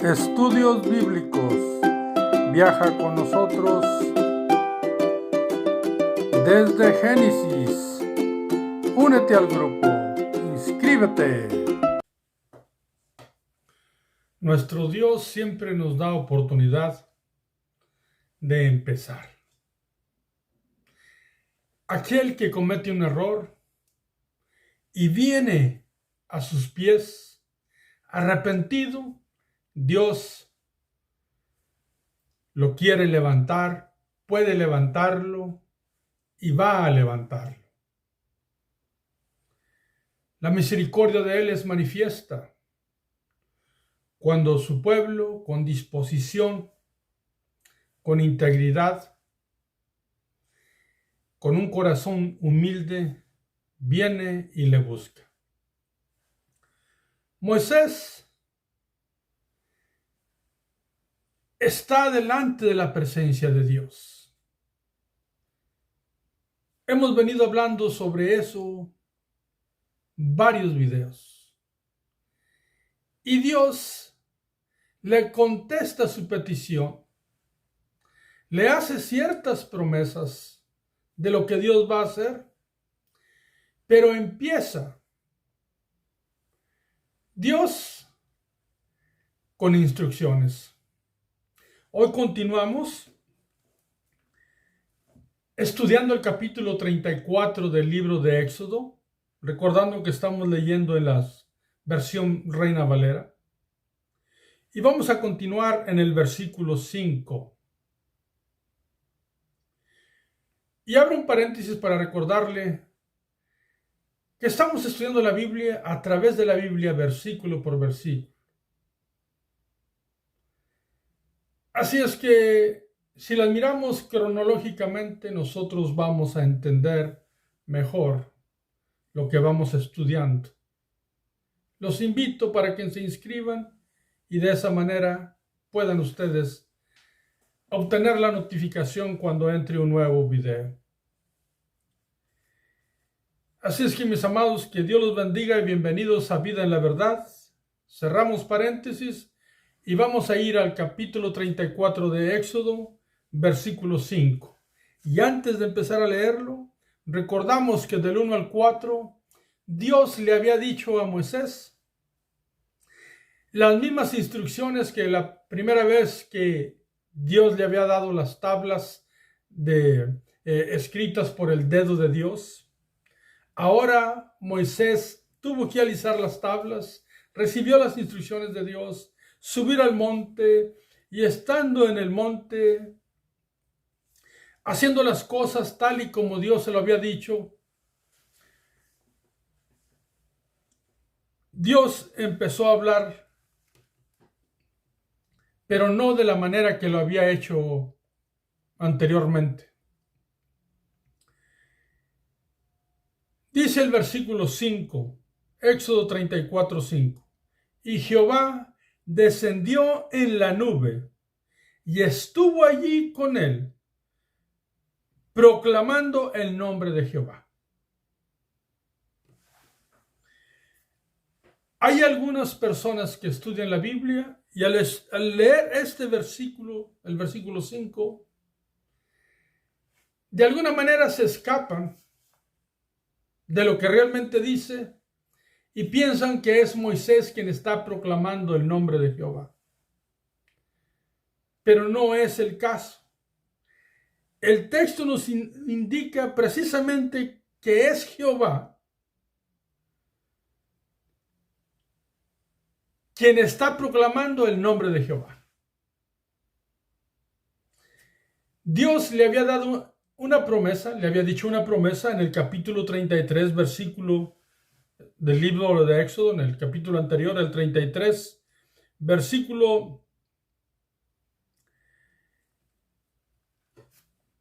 Estudios Bíblicos. Viaja con nosotros desde Génesis. Únete al grupo. Inscríbete. Nuestro Dios siempre nos da oportunidad de empezar. Aquel que comete un error y viene a sus pies arrepentido, Dios lo quiere levantar, puede levantarlo y va a levantarlo. La misericordia de Él es manifiesta cuando su pueblo, con disposición, con integridad, con un corazón humilde, viene y le busca. Moisés está delante de la presencia de Dios. Hemos venido hablando sobre eso varios videos. Y Dios le contesta su petición, le hace ciertas promesas de lo que Dios va a hacer, pero empieza Dios con instrucciones. Hoy continuamos estudiando el capítulo 34 del libro de Éxodo, recordando que estamos leyendo en la versión Reina Valera. Y vamos a continuar en el versículo 5. Y abro un paréntesis para recordarle que estamos estudiando la Biblia a través de la Biblia versículo por versículo. Así es que si las miramos cronológicamente, nosotros vamos a entender mejor lo que vamos estudiando. Los invito para que se inscriban y de esa manera puedan ustedes obtener la notificación cuando entre un nuevo video. Así es que, mis amados, que Dios los bendiga y bienvenidos a Vida en la Verdad. Cerramos paréntesis y vamos a ir al capítulo 34 de Éxodo, versículo 5. Y antes de empezar a leerlo, recordamos que del 1 al 4, Dios le había dicho a Moisés las mismas instrucciones que la primera vez que Dios le había dado las tablas escritas por el dedo de Dios. Ahora Moisés tuvo que alisar las tablas, recibió las instrucciones de Dios, subir al monte y estando en el monte, haciendo las cosas tal y como Dios se lo había dicho, Dios empezó a hablar, pero no de la manera que lo había hecho anteriormente. Dice el versículo 5, Éxodo 34, 5. Y Jehová descendió en la nube y estuvo allí con él, proclamando el nombre de Jehová. Hay algunas personas que estudian la Biblia y al leer este versículo, el versículo 5, de alguna manera se escapan de lo que realmente dice y piensan que es Moisés quien está proclamando el nombre de Jehová. Pero no es el caso. El texto nos indica precisamente que es Jehová quien está proclamando el nombre de Jehová. Dios le había dado una promesa, le había dicho una promesa en el capítulo 33, versículo del libro de Éxodo, en el capítulo anterior, el 33, versículo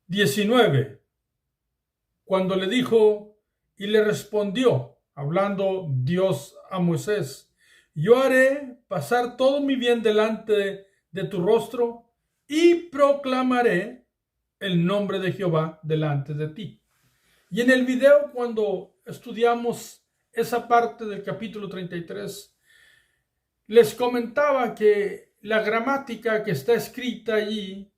19, cuando le dijo y le respondió, hablando Dios a Moisés: yo haré pasar todo mi bien delante de tu rostro y proclamaré el nombre de Jehová delante de ti. Y en el video, cuando estudiamos esa parte del capítulo 33, les comentaba que la gramática que está escrita allí,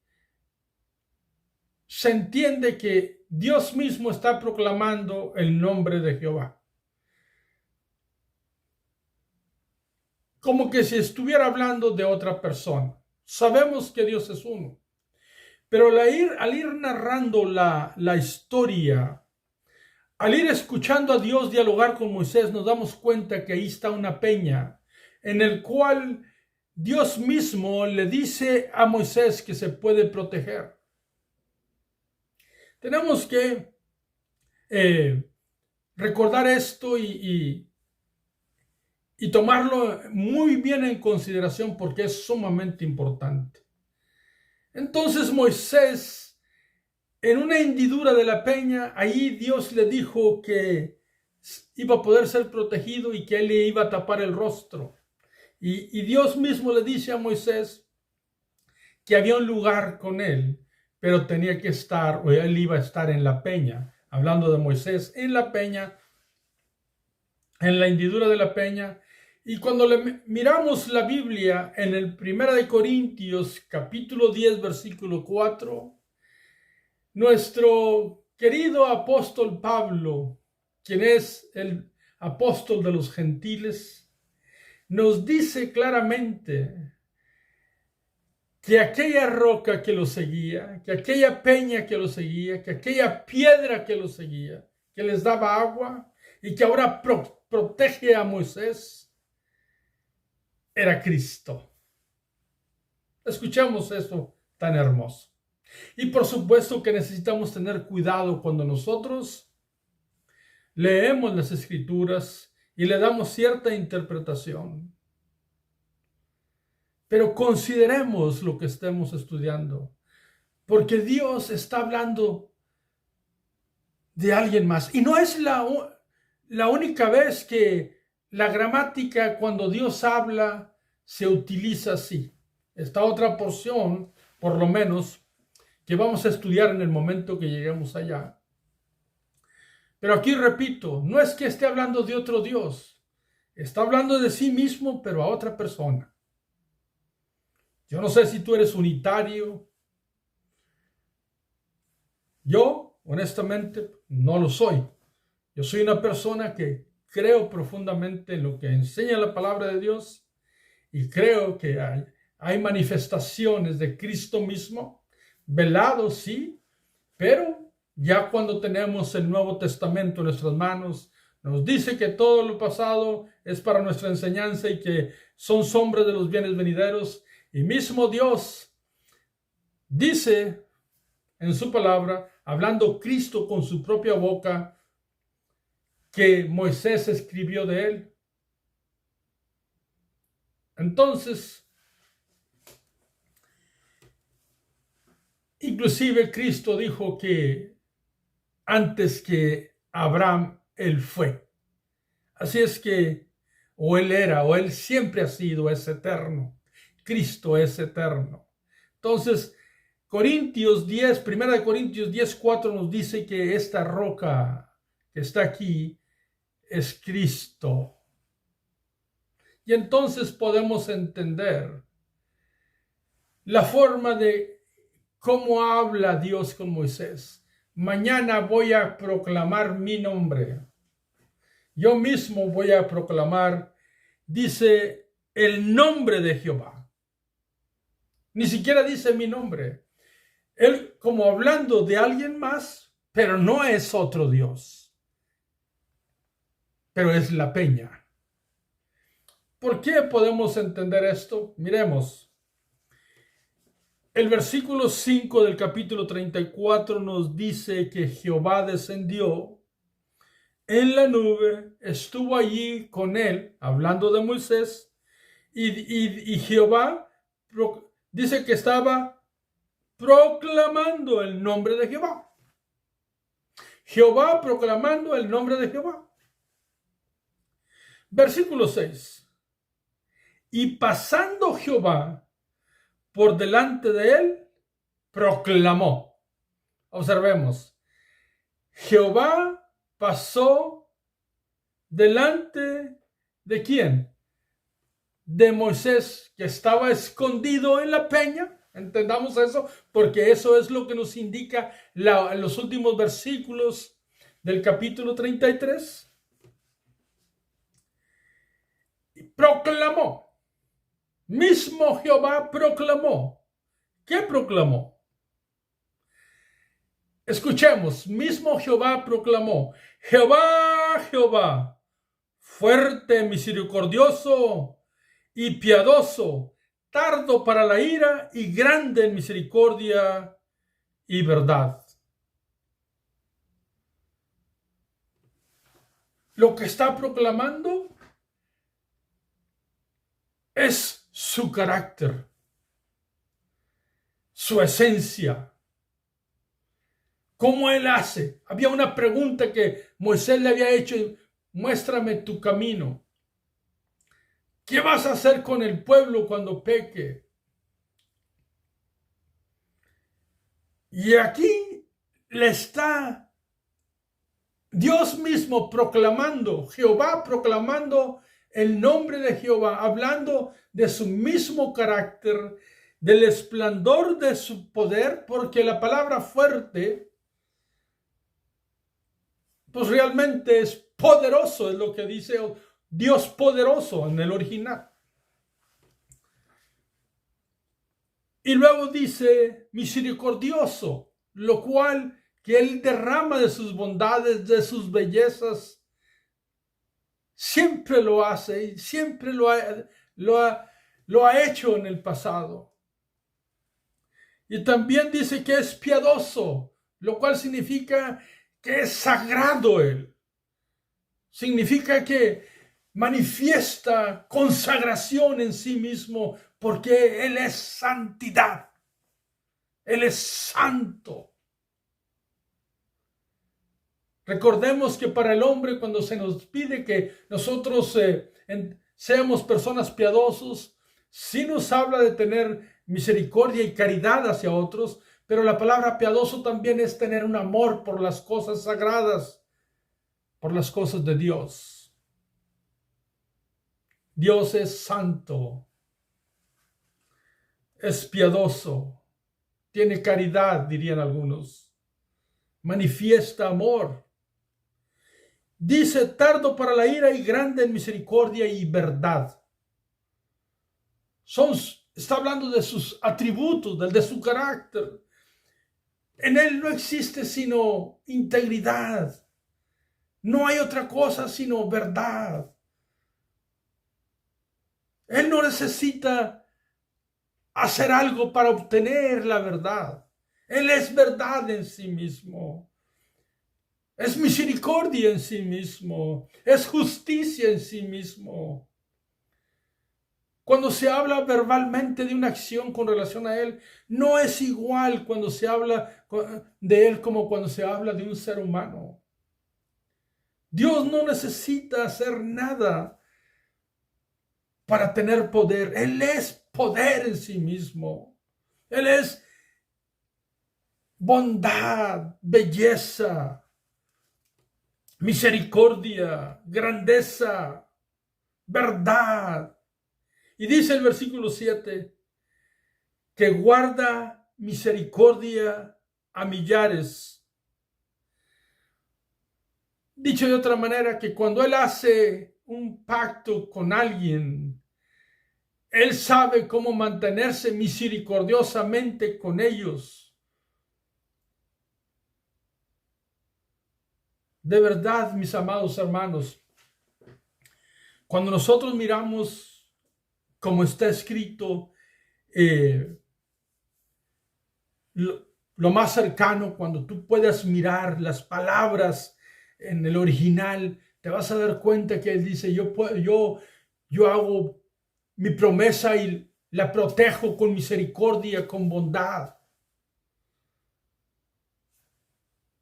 se entiende que Dios mismo está proclamando el nombre de Jehová. Como que si estuviera hablando de otra persona. Sabemos que Dios es uno. Pero al ir narrando la historia, al ir escuchando a Dios dialogar con Moisés, nos damos cuenta que ahí está una peña, en el cual Dios mismo le dice a Moisés que se puede proteger. Tenemos que recordar esto y tomarlo muy bien en consideración porque es sumamente importante. Entonces Moisés, en una hendidura de la peña, ahí Dios le dijo que iba a poder ser protegido y que él le iba a tapar el rostro. Y Dios mismo le dice a Moisés que había un lugar con él, pero tenía que estar, o él iba a estar en la peña, hablando de Moisés, en la peña, en la hendidura de la peña. Y cuando miramos la Biblia en el 1 Corintios capítulo 10 versículo 4, nuestro querido apóstol Pablo, quien es el apóstol de los gentiles, nos dice claramente que aquella roca que lo seguía, que aquella peña que lo seguía, que aquella piedra que lo seguía, que les daba agua y que ahora protege a Moisés, era Cristo. Escuchamos eso tan hermoso. Y por supuesto que necesitamos tener cuidado cuando nosotros leemos las Escrituras y le damos cierta interpretación. Pero consideremos lo que estemos estudiando, porque Dios está hablando de alguien más. Y no es la única vez que la gramática, cuando Dios habla, se utiliza así. Esta otra porción, por lo menos, que vamos a estudiar en el momento que lleguemos allá. Pero aquí repito, no es que esté hablando de otro Dios. Está hablando de sí mismo, pero a otra persona. Yo no sé si tú eres unitario. Yo, honestamente, no lo soy. Yo soy una persona que creo profundamente en lo que enseña la palabra de Dios y creo que hay manifestaciones de Cristo mismo, velado, sí, pero ya cuando tenemos el Nuevo Testamento en nuestras manos, nos dice que todo lo pasado es para nuestra enseñanza y que son sombras de los bienes venideros. Y mismo Dios dice en su palabra, hablando Cristo con su propia boca, que Moisés escribió de él. Entonces, inclusive Cristo dijo que antes que Abraham, él fue. Así es que, o él era, o él siempre ha sido, es eterno. Cristo es eterno. Entonces, Corintios 10, 1 Corintios 10:4 nos dice que esta roca que está aquí es Cristo. Y entonces podemos entender la forma de cómo habla Dios con Moisés. Mañana voy a proclamar mi nombre. Yo mismo voy a proclamar, dice, el nombre de Jehová. Ni siquiera dice mi nombre. Él como hablando de alguien más, pero no es otro Dios. Pero es la peña. ¿Por qué podemos entender esto? Miremos. El versículo 5 del capítulo 34 nos dice que Jehová descendió en la nube, estuvo allí con él, hablando de Moisés, y Jehová dice que estaba proclamando el nombre de Jehová. Jehová proclamando el nombre de Jehová. Versículo 6. Y pasando Jehová por delante de él, proclamó. Observemos. Jehová pasó delante de ¿quién? de Moisés que estaba escondido en la peña. Entendamos eso, porque eso es lo que nos indica los últimos versículos del capítulo 33. Y proclamó, mismo Jehová proclamó. ¿Qué proclamó? Escuchemos, mismo Jehová proclamó, Jehová, Jehová, fuerte, misericordioso y piadoso, tardo para la ira y grande en misericordia y verdad. Lo que está proclamando es su carácter, su esencia. ¿Cómo él hace? Había una pregunta que Moisés le había hecho: muéstrame tu camino. ¿Qué vas a hacer con el pueblo cuando peque? Y aquí le está Dios mismo proclamando, Jehová proclamando el nombre de Jehová, hablando de su mismo carácter, del esplendor de su poder, porque la palabra fuerte, pues realmente es poderoso, es lo que dice Dios poderoso en el original. Y luego dice misericordioso, lo cual que él derrama de sus bondades, de sus bellezas. Siempre lo hace y siempre lo ha hecho en el pasado. Y también dice que es piadoso, lo cual significa que es sagrado él. Significa que manifiesta consagración en sí mismo, porque él es santidad. Él es santo. Recordemos que para el hombre, cuando se nos pide que nosotros seamos personas piadosos, sí nos habla de tener misericordia y caridad hacia otros, pero la palabra piadoso también es tener un amor por las cosas sagradas, por las cosas de Dios. Dios es santo, es piadoso, tiene caridad, dirían algunos, manifiesta amor. Dice, tardo para la ira y grande en misericordia y verdad. Está hablando de sus atributos, de su carácter. En él no existe sino integridad. No hay otra cosa sino verdad. Él no necesita hacer algo para obtener la verdad. Él es verdad en sí mismo. Es misericordia en sí mismo. Es justicia en sí mismo. Cuando se habla verbalmente de una acción con relación a él, no es igual cuando se habla de él como cuando se habla de un ser humano. Dios no necesita hacer nada para tener poder. Él es poder en sí mismo. Él es bondad, belleza, misericordia, grandeza, verdad. Y dice el versículo 7, que guarda misericordia a millares. Dicho de otra manera, que cuando él hace un pacto con alguien, él sabe cómo mantenerse misericordiosamente con ellos. De verdad, mis amados hermanos, cuando nosotros miramos como está escrito, lo más cercano, cuando tú puedas mirar las palabras en el original, te vas a dar cuenta que él dice, yo hago mi promesa y la protejo con misericordia, con bondad.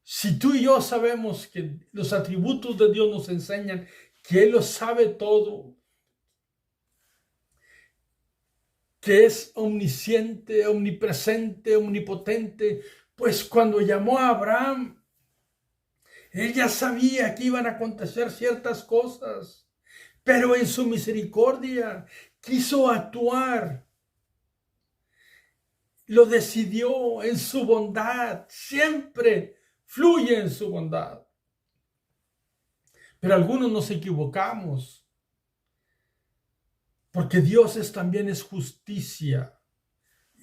Si tú y yo sabemos que los atributos de Dios nos enseñan que Él lo sabe todo, que es omnisciente, omnipresente, omnipotente, pues cuando llamó a Abraham, Él ya sabía que iban a acontecer ciertas cosas, pero en su misericordia quiso actuar, lo decidió en su bondad, siempre fluye en su bondad. Pero algunos nos equivocamos, porque Dios también es justicia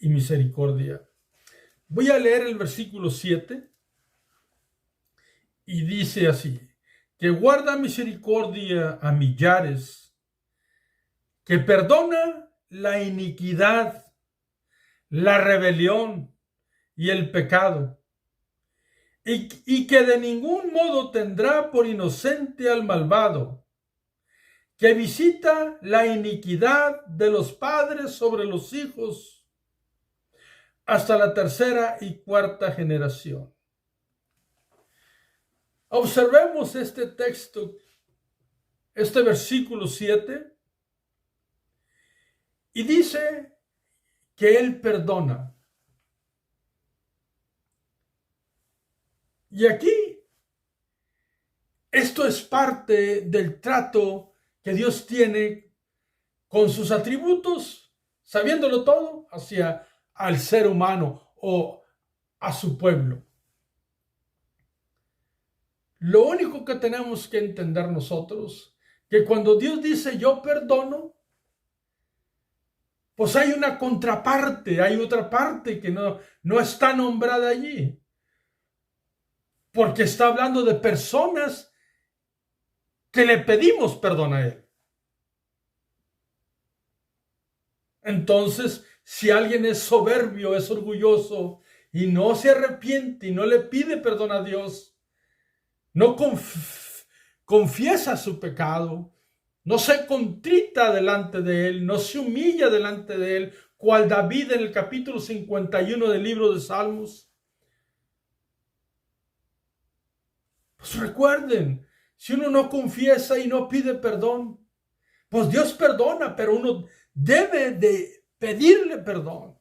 y misericordia. Voy a leer el versículo 7 y dice así: que guarda misericordia a millares, que perdona la iniquidad, la rebelión y el pecado, y que de ningún modo tendrá por inocente al malvado, que visita la iniquidad de los padres sobre los hijos hasta la tercera y cuarta generación. Observemos este texto, este versículo 7, y dice que Él perdona. Y aquí, esto es parte del trato que Dios tiene con sus atributos, sabiéndolo todo, hacia al ser humano o a su pueblo. Lo único que tenemos que entender nosotros, que cuando Dios dice yo perdono, pues hay una contraparte, hay otra parte que no está nombrada allí. Porque está hablando de personas que le pedimos perdón a Él. Entonces, si alguien es soberbio, es orgulloso y no se arrepiente y no le pide perdón a Dios, no confiesa su pecado, no se contrita delante de Él, no se humilla delante de Él, cual David en el capítulo 51 del libro de Salmos. Pues recuerden, si uno no confiesa y no pide perdón, pues Dios perdona, pero uno debe de pedirle perdón,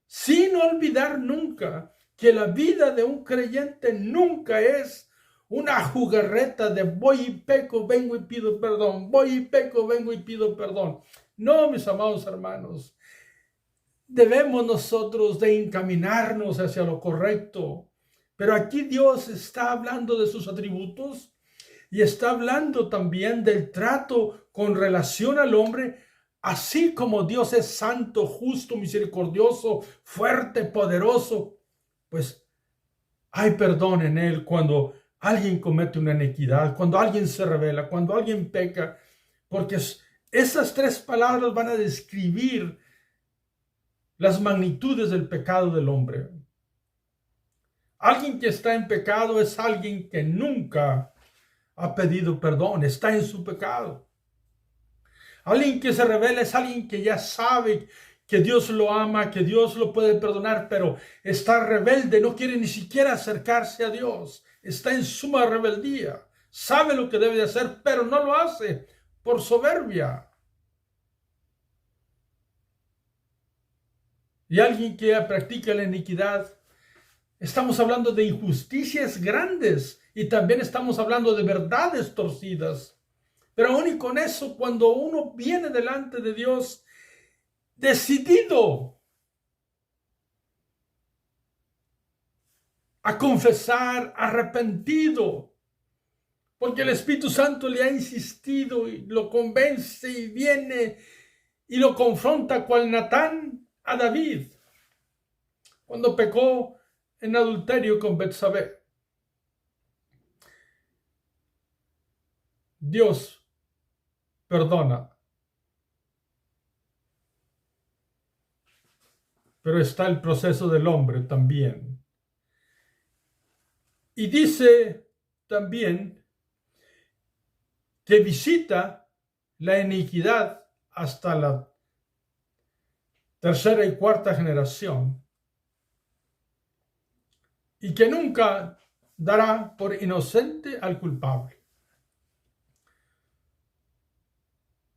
sin olvidar nunca que la vida de un creyente nunca es una jugarreta de voy y peco, vengo y pido perdón, voy y peco, vengo y pido perdón. No, mis amados hermanos, debemos nosotros de encaminarnos hacia lo correcto. Pero aquí Dios está hablando de sus atributos y está hablando también del trato con relación al hombre, así como Dios es santo, justo, misericordioso, fuerte, poderoso, pues hay perdón en Él cuando alguien comete una iniquidad, cuando alguien se rebela, cuando alguien peca, porque esas tres palabras van a describir las magnitudes del pecado del hombre. Alguien que está en pecado es alguien que nunca ha pedido perdón, está en su pecado. Alguien que se revela es alguien que ya sabe que Dios lo ama, que Dios lo puede perdonar, pero está rebelde, no quiere ni siquiera acercarse a Dios, está en suma rebeldía, sabe lo que debe de hacer, pero no lo hace por soberbia. Y alguien que practica la iniquidad, estamos hablando de injusticias grandes y también estamos hablando de verdades torcidas. Pero aún y con eso, cuando uno viene delante de Dios decidido a confesar, arrepentido, porque el Espíritu Santo le ha insistido y lo convence y viene y lo confronta cual Natán a David cuando pecó en adulterio con Betsabé. Dios perdona, pero está el proceso del hombre también. Y dice también que visita la iniquidad hasta la tercera y cuarta generación y que nunca dará por inocente al culpable.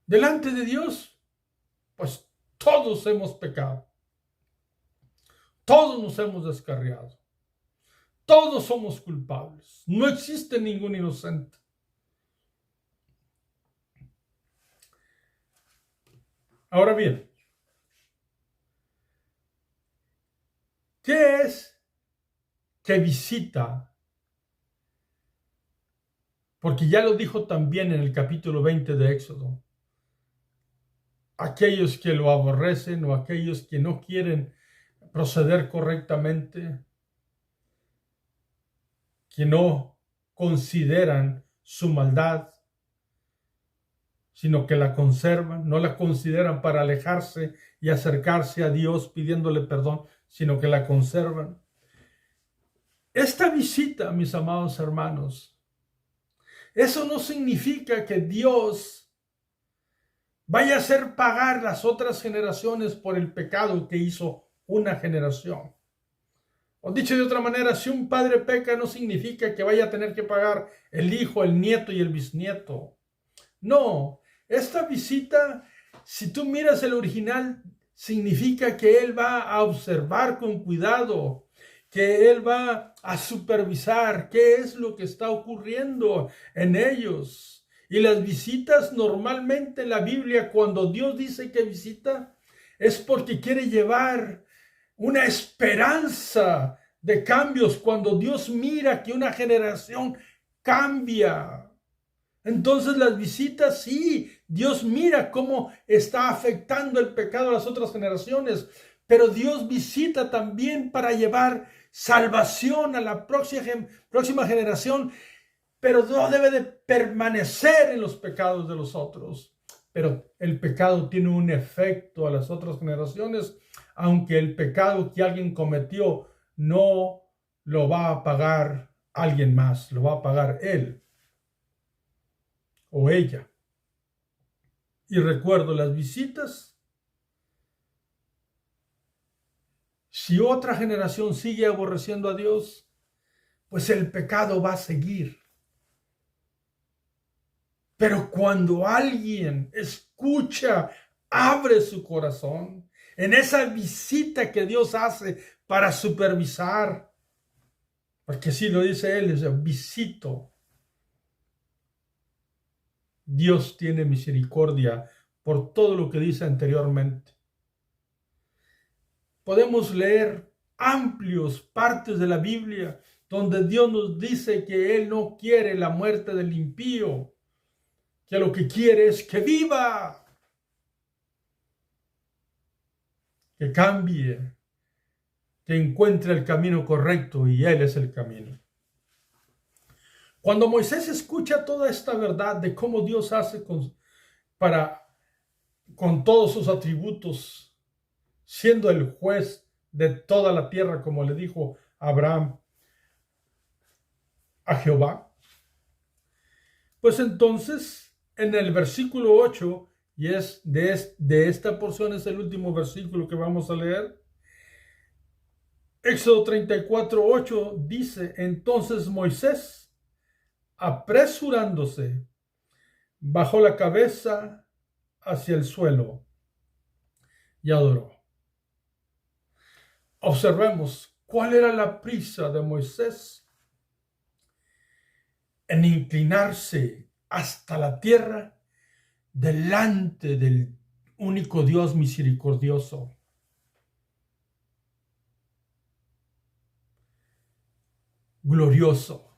Delante de Dios, pues todos hemos pecado, todos nos hemos descarriado, todos somos culpables, no existe ningún inocente. Ahora bien, ¿qué es que visita? Porque ya lo dijo también en el capítulo 20 de Éxodo. Aquellos que lo aborrecen o aquellos que no quieren proceder correctamente, que no consideran su maldad, sino que la conservan, no la consideran para alejarse y acercarse a Dios pidiéndole perdón, sino que la conservan. Esta visita, mis amados hermanos, eso no significa que Dios vaya a hacer pagar las otras generaciones por el pecado que hizo una generación. O dicho de otra manera, si un padre peca, no significa que vaya a tener que pagar el hijo, el nieto y el bisnieto. No, esta visita, si tú miras el original, significa que él va a observar con cuidado, que él va a supervisar qué es lo que está ocurriendo en ellos. Y las visitas normalmente en la Biblia, cuando Dios dice que visita, es porque quiere llevar una esperanza de cambios. Cuando Dios mira que una generación cambia, entonces las visitas, sí, Dios mira cómo está afectando el pecado a las otras generaciones, pero Dios visita también para llevar salvación a la próxima generación, pero no debe de permanecer en los pecados de los otros. Pero el pecado tiene un efecto a las otras generaciones, aunque el pecado que alguien cometió no lo va a pagar alguien más, lo va a pagar él o ella. Y recuerdo las visitas. Si otra generación sigue aborreciendo a Dios, pues el pecado va a seguir. Pero cuando alguien escucha, abre su corazón, en esa visita que Dios hace para supervisar, porque así lo dice él, dice, visito. Dios tiene misericordia por todo lo que dice anteriormente. Podemos leer amplios partes de la Biblia donde Dios nos dice que Él no quiere la muerte del impío, que lo que quiere es que viva, que cambie, que encuentre el camino correcto y Él es el camino. Cuando Moisés escucha toda esta verdad de cómo Dios hace con todos sus atributos, siendo el juez de toda la tierra, como le dijo Abraham a Jehová, pues entonces en el versículo 8, y es de esta porción, es el último versículo que vamos a leer, Éxodo 34, 8 dice, entonces Moisés, apresurándose, bajó la cabeza hacia el suelo y adoró. Observemos cuál era la prisa de Moisés en inclinarse hasta la tierra delante del único Dios misericordioso. Glorioso.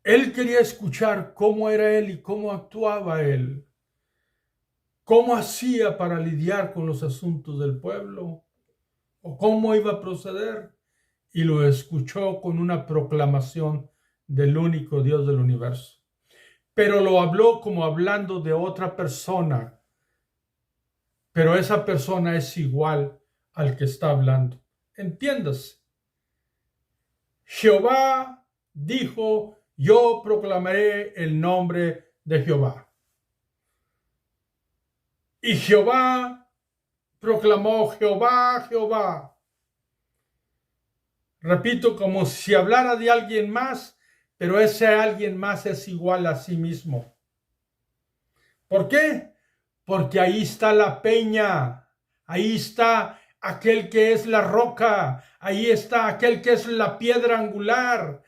Él quería escuchar cómo era él y cómo actuaba él, cómo hacía para lidiar con los asuntos del pueblo o cómo iba a proceder, y lo escuchó con una proclamación del único Dios del universo. Pero lo habló como hablando de otra persona, pero esa persona es igual al que está hablando. Entiéndase. Jehová dijo, yo proclamaré el nombre de Jehová. Y Jehová proclamó, Jehová, Jehová. Repito, como si hablara de alguien más, pero ese alguien más es igual a sí mismo. ¿Por qué? Porque ahí está la peña, ahí está aquel que es la roca, ahí está aquel que es la piedra angular.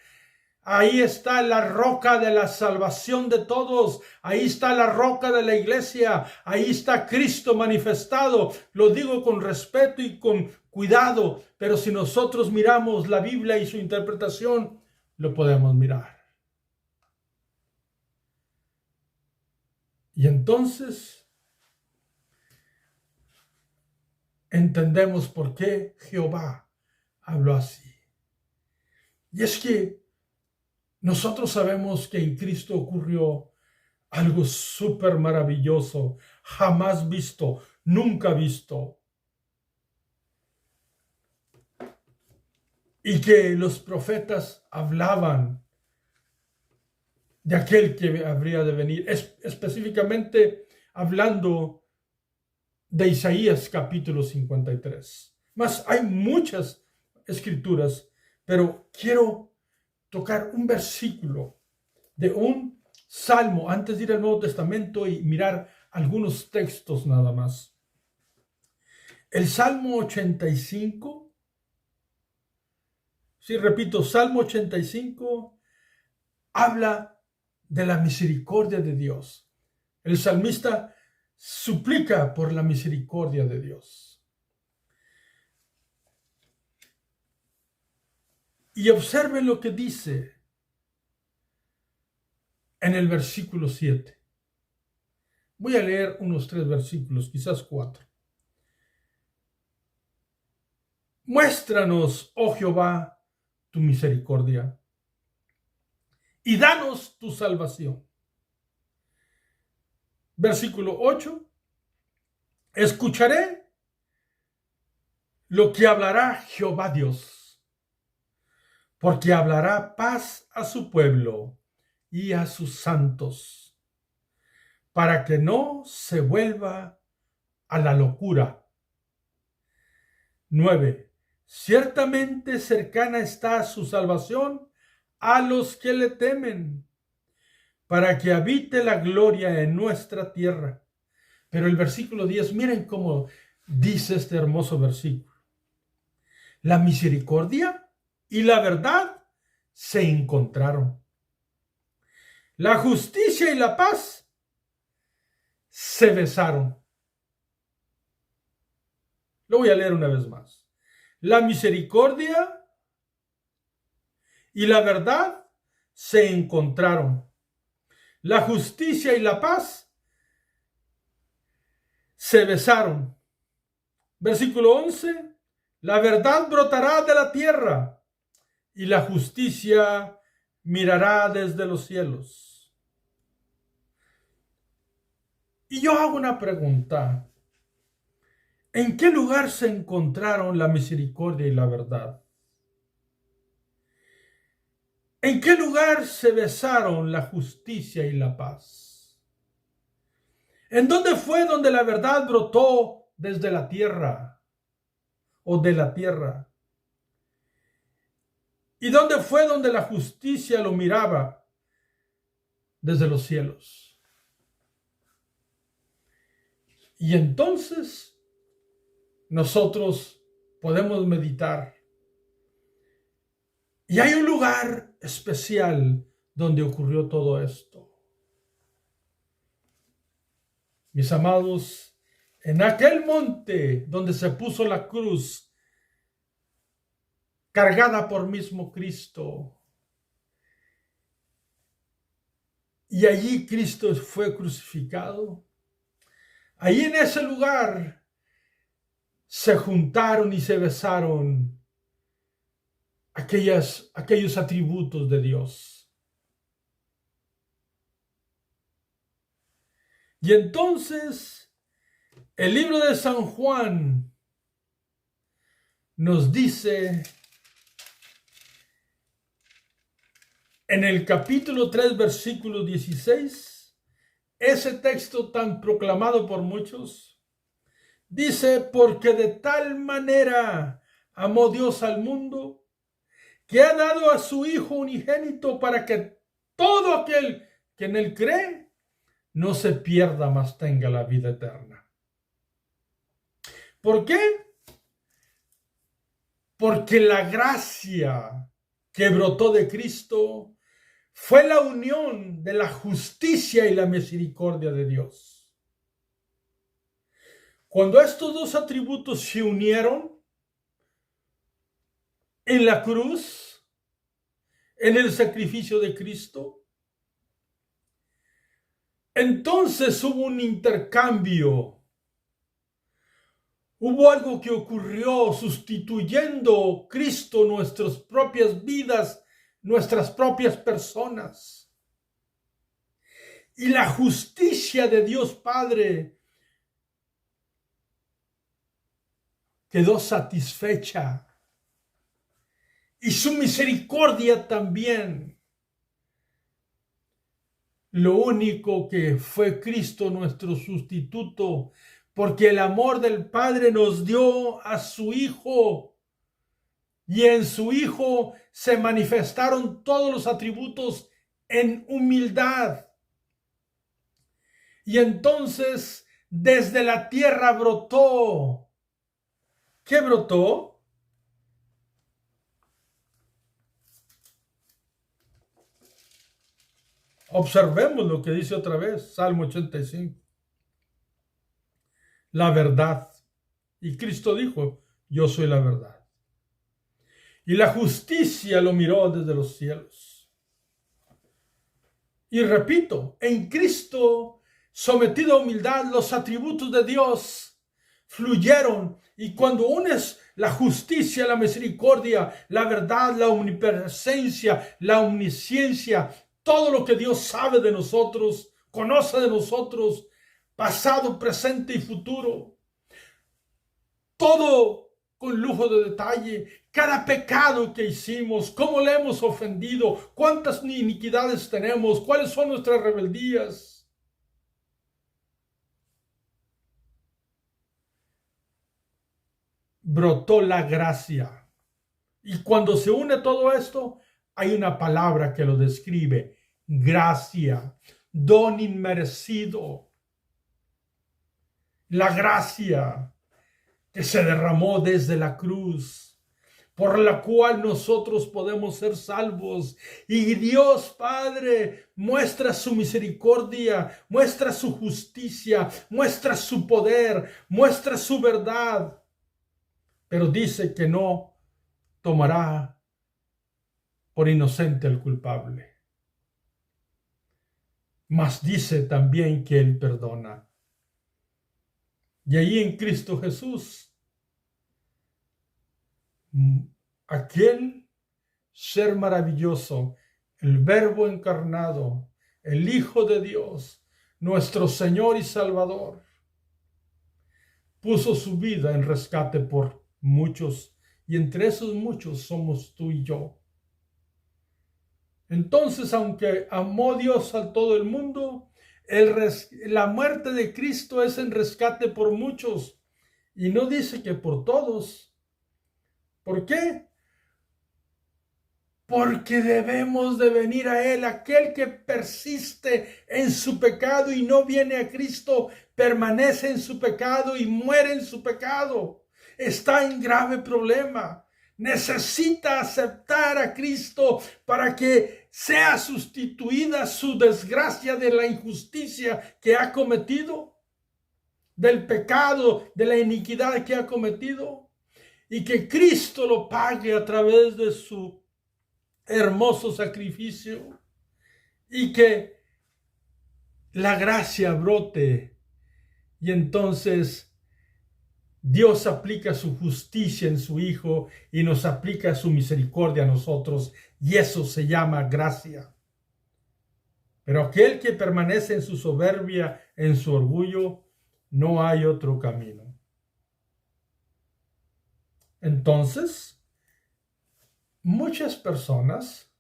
Ahí está la roca de la salvación de todos. Ahí está la roca de la iglesia. Ahí está Cristo manifestado. Lo digo con respeto y con cuidado, pero si nosotros miramos la Biblia y su interpretación, lo podemos mirar. Y entonces entendemos por qué Jehová habló así. Y es que nosotros sabemos que en Cristo ocurrió algo súper maravilloso, jamás visto, nunca visto. Y que los profetas hablaban de aquel que habría de venir, específicamente hablando de Isaías capítulo 53. Mas hay muchas escrituras, pero quiero tocar un versículo de un salmo antes de ir al Nuevo Testamento y mirar algunos textos nada más. El Salmo 85, sí, repito, Salmo 85 habla de la misericordia de Dios. El salmista suplica por la misericordia de Dios. Y observen lo que dice en el versículo 7. Voy a leer unos 3 versículos, quizás 4. Muéstranos, oh Jehová, tu misericordia y danos tu salvación. Versículo 8. Escucharé lo que hablará Jehová Dios, porque hablará paz a su pueblo y a sus santos, para que no se vuelva a la locura. 9. Ciertamente cercana está su salvación a los que le temen, para que habite la gloria en nuestra tierra. Pero el versículo 10, miren cómo dice este hermoso versículo. La misericordia y la verdad se encontraron. La justicia y la paz se besaron. Lo voy a leer una vez más. La misericordia y la verdad se encontraron. La justicia y la paz se besaron. Versículo 11. La verdad brotará de la tierra y la justicia mirará desde los cielos. Y yo hago una pregunta. ¿En qué lugar se encontraron la misericordia y la verdad? ¿En qué lugar se besaron la justicia y la paz? ¿En dónde fue donde la verdad brotó desde la tierra o de la tierra? ¿Y dónde fue donde la justicia lo miraba desde los cielos? Y entonces nosotros podemos meditar. Y hay un lugar especial donde ocurrió todo esto. Mis amados, en aquel monte donde se puso la cruz, cargada por mismo Cristo, y allí Cristo fue crucificado, allí en ese lugar se juntaron y se besaron aquellos atributos de Dios. Y entonces el libro de San Juan nos dice en el capítulo 3, versículo 16, ese texto tan proclamado por muchos, dice, porque de tal manera amó Dios al mundo, que ha dado a su Hijo unigénito para que todo aquel que en él cree no se pierda, mas tenga la vida eterna. ¿Por qué? Porque la gracia que brotó de Cristo fue la unión de la justicia y la misericordia de Dios. Cuando estos dos atributos se unieron en la cruz, en el sacrificio de Cristo, entonces hubo un intercambio. Hubo algo que ocurrió sustituyendo Cristo nuestras propias vidas, nuestras propias personas. Y la justicia de Dios Padre quedó satisfecha. Y su misericordia también. Lo único que fue Cristo nuestro sustituto, porque el amor del Padre nos dio a su Hijo, y en su Hijo se manifestaron todos los atributos en humildad. Y entonces desde la tierra brotó. ¿Qué brotó? Observemos lo que dice otra vez, Salmo 85. La verdad. Y Cristo dijo, yo soy la verdad. Y la justicia lo miró desde los cielos. Y repito, en Cristo, sometido a humildad, los atributos de Dios fluyeron. Y cuando unes la justicia, la misericordia, la verdad, la omnipresencia, la omnisciencia, todo lo que Dios sabe de nosotros, conoce de nosotros, pasado, presente y futuro, todo con lujo de detalle, cada pecado que hicimos, cómo le hemos ofendido, cuántas iniquidades tenemos, cuáles son nuestras rebeldías. Brotó la gracia. Y cuando se une todo esto, hay una palabra que lo describe: gracia, don inmerecido. La gracia que se derramó desde la cruz, por la cual nosotros podemos ser salvos. Y Dios Padre muestra su misericordia, muestra su justicia, muestra su poder, muestra su verdad. Pero dice que no tomará por inocente al culpable. Mas dice también que Él perdona. Y ahí en Cristo Jesús, aquel ser maravilloso, el Verbo encarnado, el Hijo de Dios, nuestro Señor y Salvador, puso su vida en rescate por muchos, y entre esos muchos somos tú y yo. Entonces, aunque amó Dios a todo el mundo, la muerte de Cristo es en rescate por muchos, y no dice que por todos. ¿Por qué? Porque debemos de venir a Él. Aquel que persiste en su pecado y no viene a Cristo, permanece en su pecado y muere en su pecado. Está en grave problema. Necesita aceptar a Cristo para que sea sustituida su desgracia de la injusticia que ha cometido, del pecado, de la iniquidad que ha cometido, y que Cristo lo pague a través de su hermoso sacrificio, y que la gracia brote, y entonces Dios aplica su justicia en su Hijo y nos aplica su misericordia a nosotros, y eso se llama gracia. Pero aquel que permanece en su soberbia, en su orgullo, no hay otro camino. Entonces, muchas personas,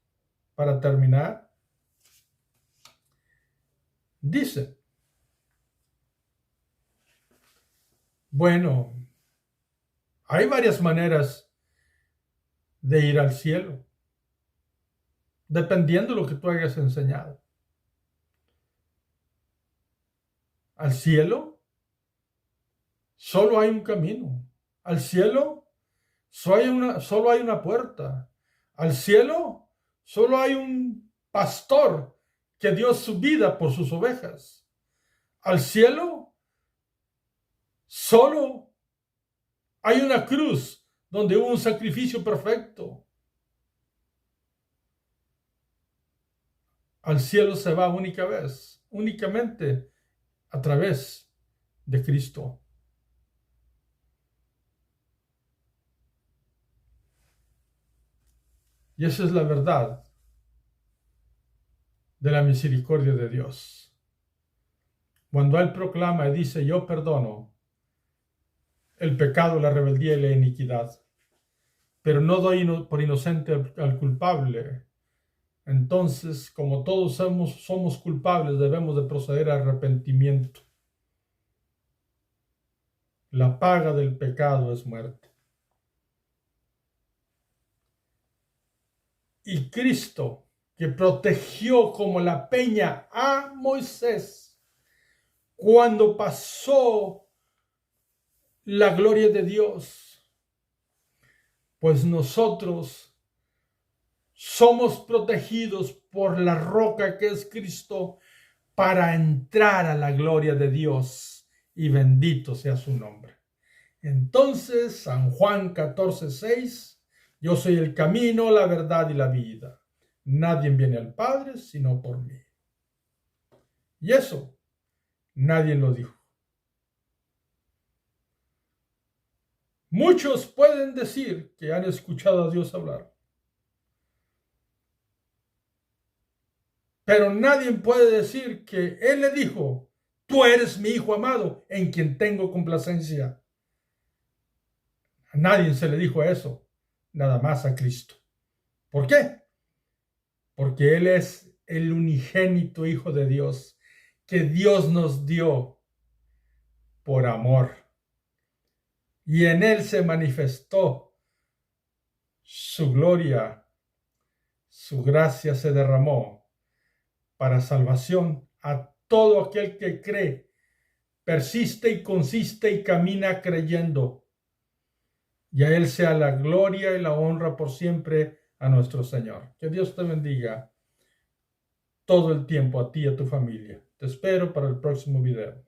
para terminar, dicen: bueno, hay varias maneras de ir al cielo, dependiendo de lo que tú hayas enseñado. Al cielo solo hay un camino. Al cielo solo hay una puerta. Al cielo solo hay un pastor que dio su vida por sus ovejas. Al cielo solo hay una cruz donde hubo un sacrificio perfecto. Al cielo se va únicamente a través de Cristo. Y esa es la verdad de la misericordia de Dios. Cuando Él proclama y dice, yo perdono el pecado, la rebeldía y la iniquidad, pero no doy por inocente al culpable, entonces, como todos somos culpables, debemos de proceder al arrepentimiento. La paga del pecado es muerte. Y Cristo, que protegió como la peña a Moisés, cuando pasó la gloria de Dios, pues nosotros somos protegidos por la roca que es Cristo para entrar a la gloria de Dios, y bendito sea su nombre. Entonces, San Juan 14:6, yo soy el camino, la verdad y la vida. Nadie viene al Padre sino por mí. Y eso nadie lo dijo. Muchos pueden decir que han escuchado a Dios hablar, pero nadie puede decir que Él le dijo, tú eres mi Hijo amado, en quien tengo complacencia. A nadie se le dijo eso, nada más a Cristo. ¿Por qué? Porque Él es el unigénito Hijo de Dios, que Dios nos dio por amor. Y en Él se manifestó su gloria, su gracia se derramó para salvación a todo aquel que cree, persiste y consiste y camina creyendo. Y a Él sea la gloria y la honra por siempre a nuestro Señor. Que Dios te bendiga todo el tiempo, a ti y a tu familia. Te espero para el próximo video.